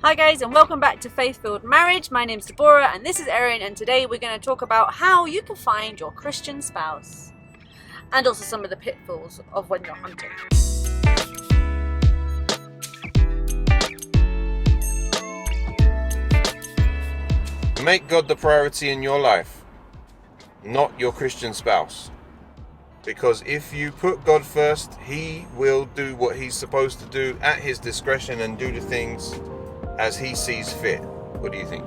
Hi guys, and welcome back to Faith-Filled Marriage. My name's Deborah and this is Erin, and today we're going to talk about how you can find your Christian spouse and also some of the pitfalls of when you're hunting. Make God the priority in your life, not your Christian spouse. Because if you put God first, He will do what He's supposed to do at His discretion and do the things as He sees fit. What do you think?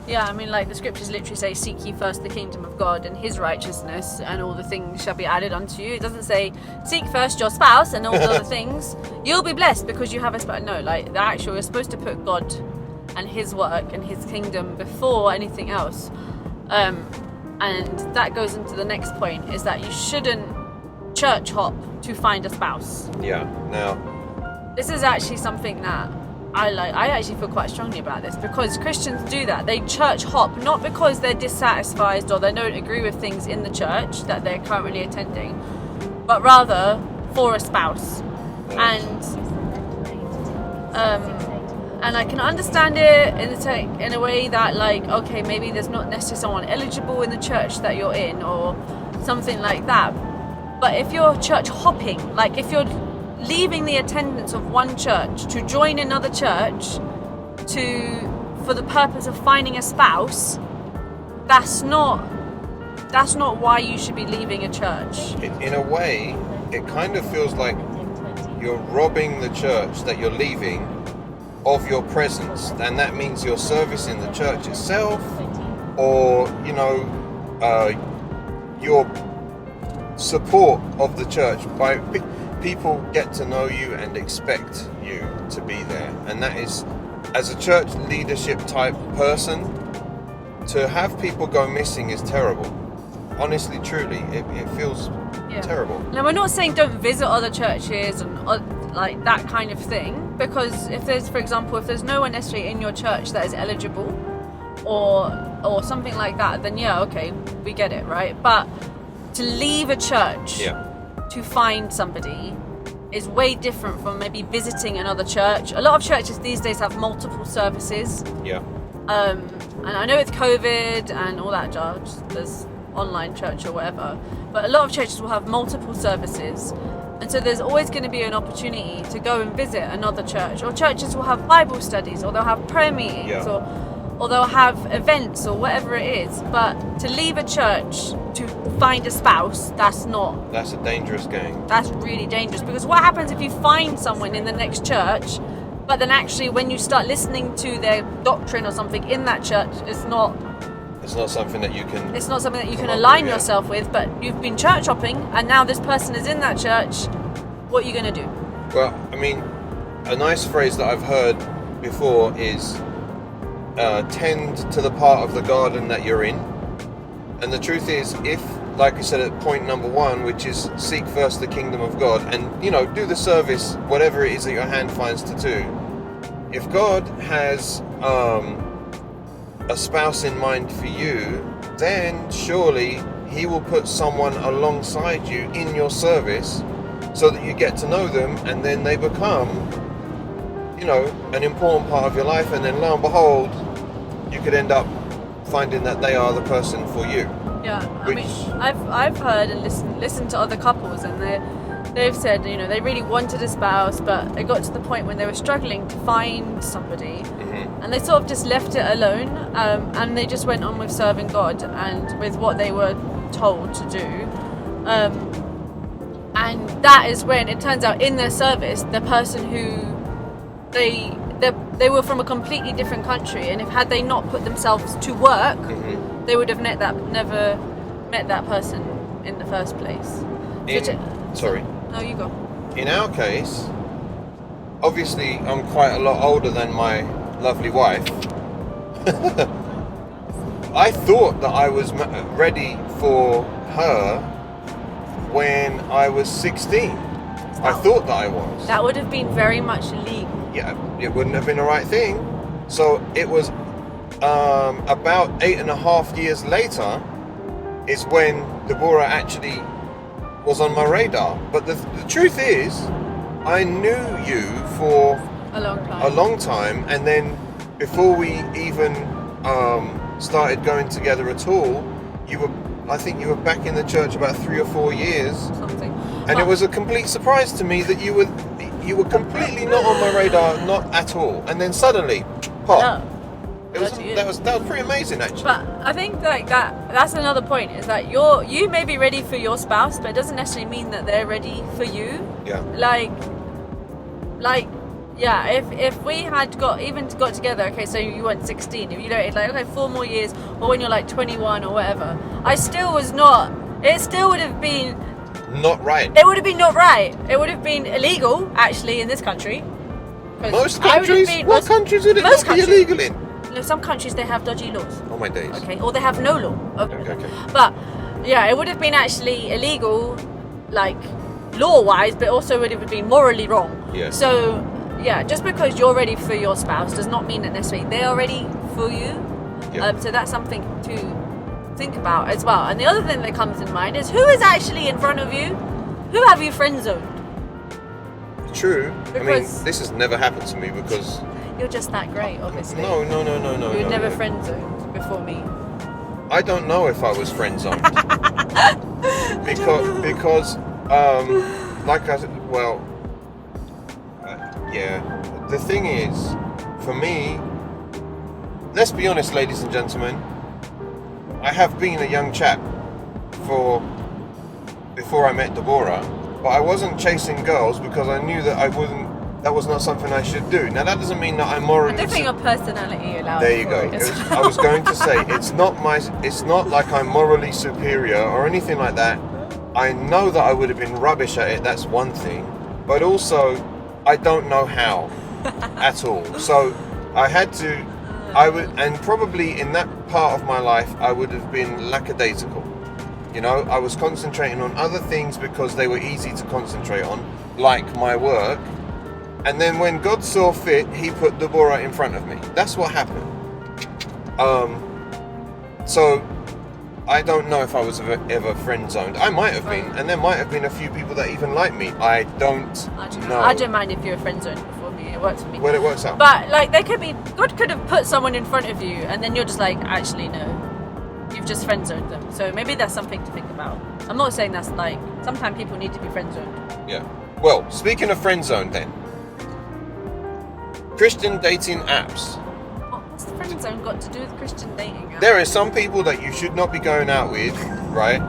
Yeah, I mean, like the scriptures literally say, seek ye first the kingdom of God and His righteousness, and all the things shall be added unto you. It doesn't say, seek first your spouse and all the other things. You'll be blessed because you have a spouse. No, like the actual, you're supposed to put God and His work and His kingdom before anything else. And that goes into the next point, is that you shouldn't church hop to find a spouse. Yeah, now This is actually something that I actually feel quite strongly about this, because Christians do that. They church hop not because they're dissatisfied or they don't agree with things in the church that they're currently attending, but rather for a spouse. And I can understand it in a way that, like, okay, maybe there's not necessarily someone eligible in the church that you're in or something like that. But if you're church hopping, like if you're leaving the attendance of one church to join another church for the purpose of finding a spouse, that's not why you should be leaving a church. in a way, it kind of feels like you're robbing the church that you're leaving of your presence, and that means your service in the church itself, or your support of the church. By people get to know you and expect you to be there, and that is, as a church leadership type person, to have people go missing is terrible. Honestly, truly, it feels terrible. Now, we're not saying don't visit other churches and like that kind of thing, because if there's no one necessarily in your church that is eligible or something like that, then yeah, okay, we get it, right? But to leave a church to find somebody is way different from maybe visiting another church. A lot of churches these days have multiple services. Yeah. And I know with COVID and all that jazz, there's online church or whatever, but a lot of churches will have multiple services, and so there's always going to be an opportunity to go and visit another church. Or churches will have Bible studies, or they'll have prayer meetings, or they'll have events or whatever it is. But to leave a church to find a spouse, that's a dangerous game. That's really dangerous, because what happens if you find someone in the next church, but then actually when you start listening to their doctrine or something in that church, it's not something that you can align yourself with, but you've been church hopping and now this person is in that church. What are you going to do? Well, I mean, a nice phrase that I've heard before is tend to the part of the garden that you're in. And the truth is, if, like I said at point number 1, which is seek first the kingdom of God and, do the service, whatever it is that your hand finds to do. If God has a spouse in mind for you, then surely He will put someone alongside you in your service so that you get to know them, and then they become, an important part of your life, and then lo and behold, you could end up finding that they are the person for you. Yeah, I mean, I've heard and listened to other couples, and they've said, they really wanted a spouse, but it got to the point when they were struggling to find somebody, and they sort of just left it alone, and they just went on with serving God and with what they were told to do. And that is when it turns out in their service, the person who they were from a completely different country, and had they not put themselves to work, they would have never met that person in the first place. Sorry. No, you go. In our case, obviously I'm quite a lot older than my lovely wife. I thought that I was ready for her when I was 16. I thought that I was. That would have been very much illegal. Yeah, it wouldn't have been the right thing. So it was about 8.5 years later is when Deborah actually was on my radar. But the truth is, I knew you for a long time, and then before we even started going together at all, I think you were back in the church about 3 or 4 years. Something. And it was a complete surprise to me that you were completely not on my radar, not at all. And then suddenly, pop. No. That was pretty amazing, actually. But I think like that's another point, is that you may be ready for your spouse, but it doesn't necessarily mean that they're ready for you. Yeah. Like yeah, if we had got together, okay, so you weren't 16, if you dated like, okay, 4 more years, or when you're like 21 or whatever, it still would have been not right. It would have been not right. It would have been illegal, actually, in this country. Most countries? What countries would it not be illegal in? No, some countries, they have dodgy laws. Oh my days. Okay, or they have no law. Okay. But yeah, it would have been actually illegal, like law-wise, but also would have been morally wrong. Yeah. So yeah, just because you're ready for your spouse does not mean that necessarily they are ready for you. Yeah. So that's something to think about as well. And the other thing that comes in mind is, who is actually in front of you? Who have you friend zoned? True. Because I mean, this has never happened to me because you're just that great, obviously. No. You were never friend zoned before me. I don't know if I was friend zoned. because like I said, well, yeah. The thing is, for me, let's be honest, ladies and gentlemen, I have been a young chap before I met Deborah, but I wasn't chasing girls because I knew that that was not something I should do. Now that doesn't mean that I'm morally. I don't think your personality allows. There you go. I was going to say it's not like I'm morally superior or anything like that. I know that I would have been rubbish at it. That's one thing, but also I don't know how at all. So I had to. And probably in that part of my life, I would have been lackadaisical. You know, I was concentrating on other things because they were easy to concentrate on, like my work. And then when God saw fit, he put Deborah in front of me. That's what happened. So I don't know if I was ever friend zoned. I might have been, and there might have been a few people that even liked me. I don't know. I don't mind if you're a friend zoned before me. It works for me. Well, it works out. But like, God could have put someone in front of you, and then you're just like, actually no, you've just friend zoned them. So maybe that's something to think about. I'm not saying that's like, sometimes people need to be friend zoned. Yeah. Well, speaking of friend zone, then, Christian dating apps. What's the friend zone got to do with Christian dating apps? There are some people that you should not be going out with, right?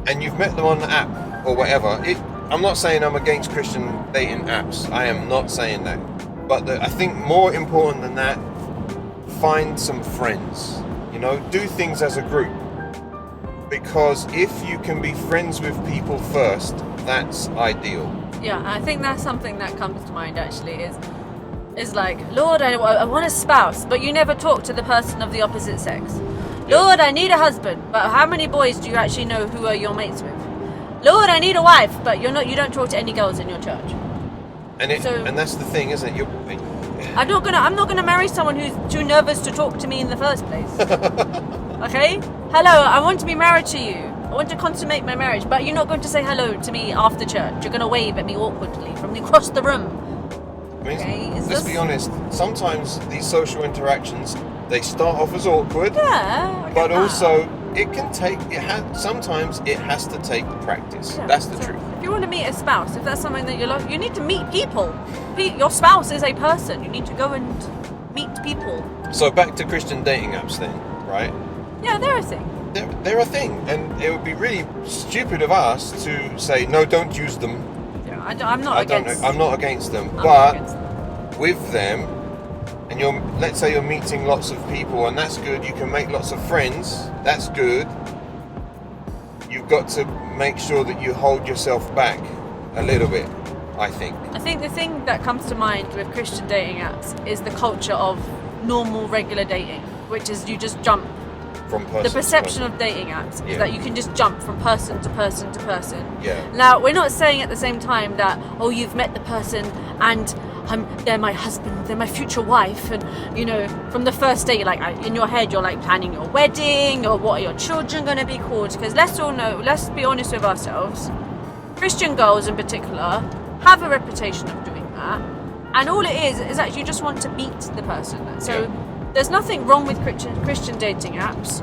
And you've met them on the app or whatever. I'm not saying I'm against Christian dating apps. I am not saying that. But I think more important than that, find some friends. You know, do things as a group. Because if you can be friends with people first, that's ideal. Yeah, I think that's something that comes to mind actually, is like, Lord, I want a spouse, but you never talk to the person of the opposite sex. Yeah. Lord, I need a husband, but how many boys do you actually know who are your mates with? Lord, I need a wife, but you don't talk to any girls in your church. And that's the thing, isn't it? I'm not gonna marry someone who's too nervous to talk to me in the first place. Okay? Hello, I want to be married to you. I want to consummate my marriage, but you're not going to say hello to me after church. You're going to wave at me awkwardly from across the room. I mean, Okay? let's be honest. Sometimes these social interactions, they start off as awkward. Yeah. But also, sometimes it has to take practice. Yeah, That's the so truth. If you want to meet a spouse, if that's something that you love, you need to meet people. Your spouse is a person. You need to go and meet people. So back to Christian dating apps then, right? Yeah, they're a thing. They're a thing, and it would be really stupid of us to say, no, don't use them. Yeah, I'm not against them. I'm But not against them. with them, and let's say you're meeting lots of people, and that's good. You can make lots of friends. That's good. You've got to make sure that you hold yourself back a little bit, I think. I think the thing that comes to mind with Christian dating apps is the culture of normal, regular dating, which is you just jump. From person The perception to person. of dating apps is Yeah. that you can just jump from person to person to person. Yeah. Now, we're not saying at the same time that, oh, you've met the person and they're my husband, they're my future wife, and from the first day, like in your head, you're like planning your wedding or what are your children going to be called? Because let's be honest with ourselves. Christian girls in particular have a reputation of doing that, And all it is actually you just want to meet the person. So Yeah. there's nothing wrong with Christian dating apps.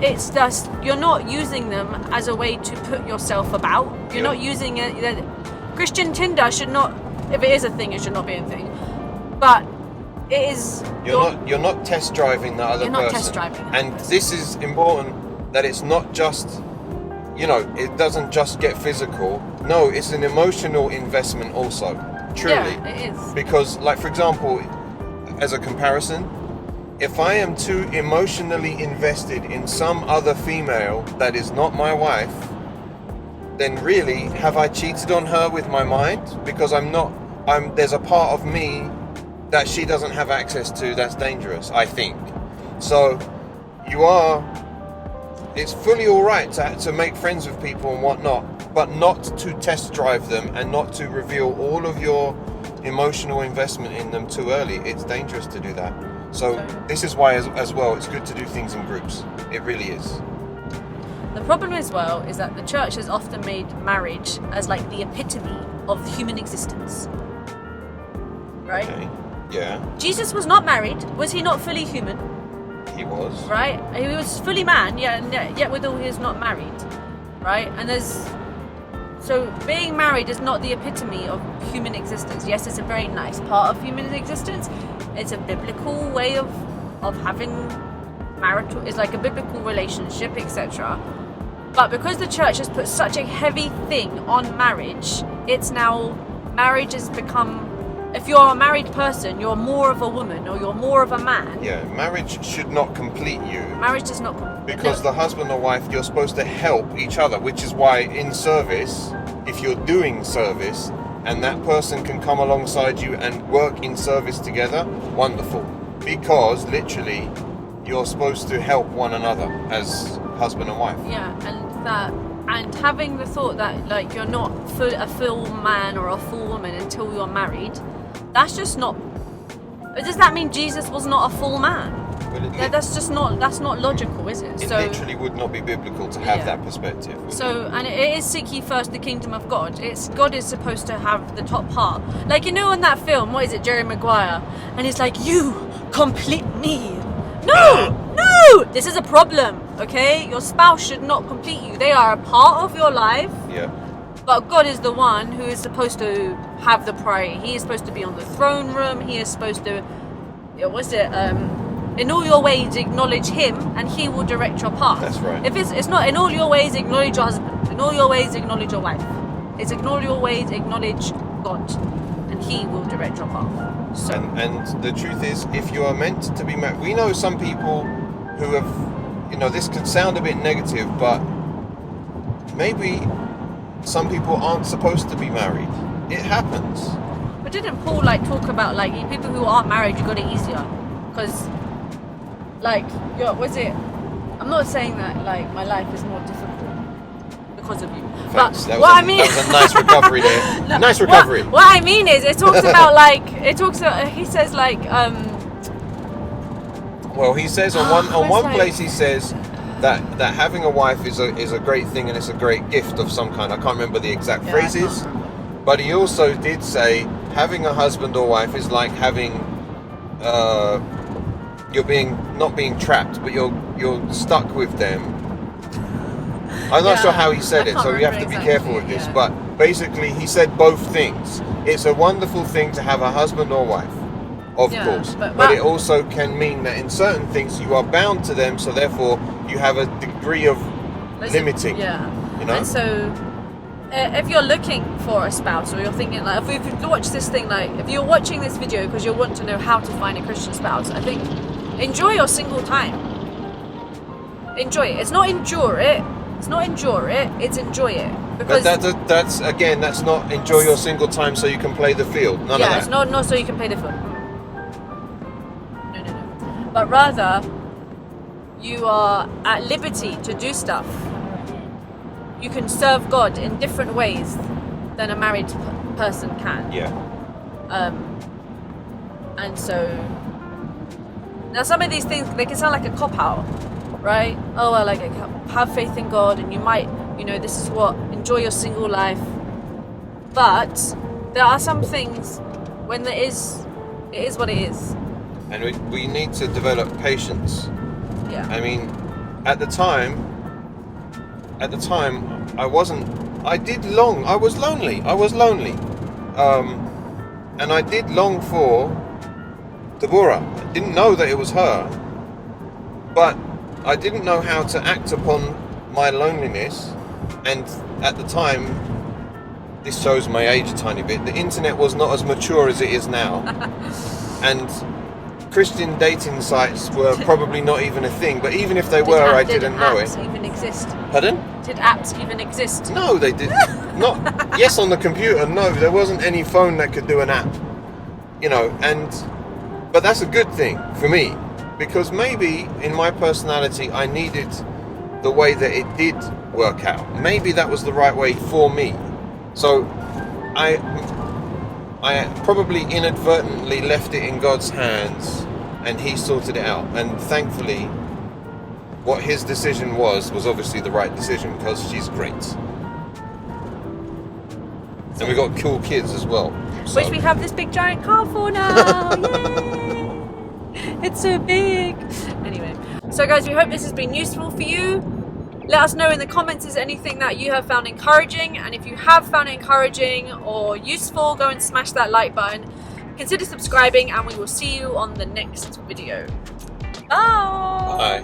It's just you're not using them as a way to put yourself about. You're not using it. Christian Tinder should not, if it is a thing, it should not be a thing. But it is. You're not test driving the other person. You're not test driving. And this is important, that it's not just, it doesn't just get physical. No, it's an emotional investment also. Truly. Yeah, it is. Because, like, for example, as a comparison, if I am too emotionally invested in some other female that is not my wife, then really, have I cheated on her with my mind? Because there's a part of me that she doesn't have access to that's dangerous, I think. So, it's fully alright to make friends with people and whatnot, but not to test drive them and not to reveal all of your emotional investment in them too early. It's dangerous to do that. So this is why as well it's good to do things in groups. It really is. The problem as well is that the church has often made marriage as like the epitome of human existence. Right? Okay. Yeah. Jesus was not married. Was he not fully human? He was. Right? He was fully man, yet withal he is not married. Right? And so being married is not the epitome of human existence. Yes, it's a very nice part of human existence. It's a biblical way of having marital, it's like a biblical relationship, etc. But because the church has put such a heavy thing on marriage, it's now, marriage has become, if you're a married person, you're more of a woman or you're more of a man. Yeah, marriage should not complete you. Marriage does not complete. Because the husband or wife, you're supposed to help each other, which is why in service, if you're doing service, and that person can come alongside you and work in service together, wonderful. Because literally, you're supposed to help one another as husband and wife. Yeah, and having the thought that like you're not a full man or a full woman until you're married, that's just not. Does that mean Jesus was not a full man? Well, that's not logical, is it? It literally would not be biblical to have that perspective. So, and it is seek ye first the kingdom of God. God is supposed to have the top part. Like, in that film, what is it, Jerry Maguire? And he's like, you complete me. No! This is a problem, okay? Your spouse should not complete you. They are a part of your life. Yeah. But God is the one who is supposed to have the priority. He is supposed to be on the throne room. He is supposed to, in all your ways acknowledge him and he will direct your path. That's right. If it's not in all your ways acknowledge your husband, in all your ways acknowledge your wife. It's in all your ways acknowledge God and he will direct your path. So. And the truth is, if you are meant to be married, we know some people who have, this can sound a bit negative, but maybe some people aren't supposed to be married. It happens. But didn't Paul talk about people who aren't married, you got it easier? Because I'm not saying that my life is more difficult because of you. Thanks. But what I mean, that was a nice recovery there. No, nice recovery. What I mean is, it talks about he says Well, he says on one place he says that having a wife is a great thing and it's a great gift of some kind. I can't remember the exact phrases, but he also did say having a husband or wife is like having not being trapped, but you're stuck with them. I'm not sure how he said it, so we have to be careful with this. But basically, he said both things. It's a wonderful thing to have a husband or wife, of course, but it also can mean that in certain things you are bound to them, so therefore you have a degree of limiting. And so, if you're looking for a spouse, or you're thinking if we could watch this thing, if you're watching this video because you want to know how to find a Christian spouse, I think enjoy your single time. Enjoy it. It's not endure it. It's not endure it. It's enjoy it. Because that's not enjoy your single time so you can play the field. None of that. It's not so you can play the field. No. But rather, you are at liberty to do stuff. You can serve God in different ways than a married person can. Yeah. And so now some of these things, they can sound like a cop-out, right? Oh, well, have faith in God and you might, this is what, enjoy your single life. But there are some things when it is what it is. And we need to develop patience. Yeah. I mean, at the time, I was lonely. And I did long for Deborah. I didn't know that it was her, but I didn't know how to act upon my loneliness. And at the time, this shows my age a tiny bit, the internet was not as mature as it is now. And Christian dating sites were probably not even a thing, but even if they were, I didn't know it. Did apps even exist? Pardon? Did apps even exist? No, they didn't. Not. Yes, on the computer. No, there wasn't any phone that could do an app. You know, but that's a good thing for me, because maybe in my personality I needed the way that it did work out. Maybe that was the right way for me. So I probably inadvertently left it in God's hands, and He sorted it out. And thankfully, what His decision was obviously the right decision, because she's great. And we got cool kids as well. So. Which we have this big giant car for now. Yay! It's so big. Anyway, so guys, we hope this has been useful for you. Let us know in the comments is anything that you have found encouraging, and if you have found it encouraging or useful, go and smash that like button. Consider subscribing, and we will see you on the next video. Bye. Bye.